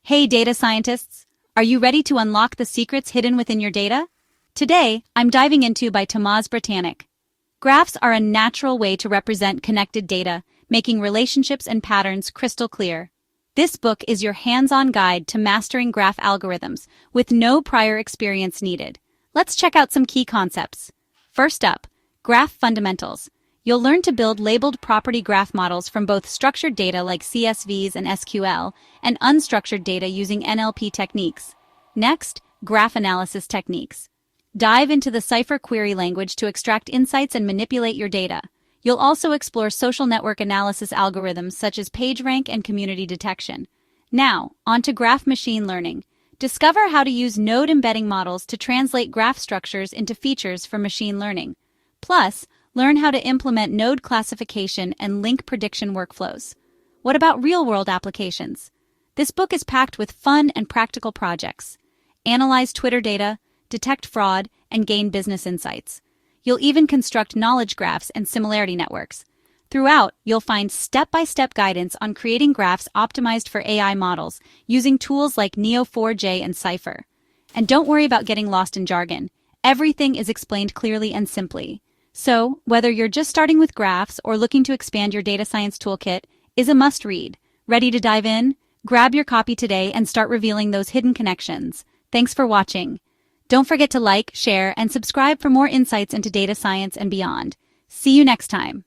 Hey data scientists, are you ready to unlock the secrets hidden within your data? Today, I'm diving into by Tomaž Bratanic. Graphs are a natural way to represent connected data, making relationships and patterns crystal clear. This book is your hands-on guide to mastering graph algorithms with no prior experience needed. Let's check out some key concepts. First up, graph fundamentals. You'll learn to build labeled property graph models from both structured data like CSVs and SQL and unstructured data using NLP techniques. Next, graph analysis techniques. Dive into the Cypher query language to extract insights and manipulate your data. You'll also explore social network analysis algorithms such as PageRank and community detection. Now, onto graph machine learning. Discover how to use node embedding models to translate graph structures into features for machine learning. Plus, learn how to implement node classification and link prediction workflows. What about real-world applications? This book is packed with fun and practical projects. Analyze Twitter data, detect fraud, and gain business insights. You'll even construct knowledge graphs and similarity networks. Throughout, you'll find step-by-step guidance on creating graphs optimized for AI models using tools like Neo4j and Cypher. And don't worry about getting lost in jargon. Everything is explained clearly and simply. So, whether you're just starting with graphs or looking to expand your data science toolkit, is a must-read. Ready to dive in? Grab your copy today and start revealing those hidden connections. Thanks for watching. Don't forget to like, share, and subscribe for more insights into data science and beyond. See you next time.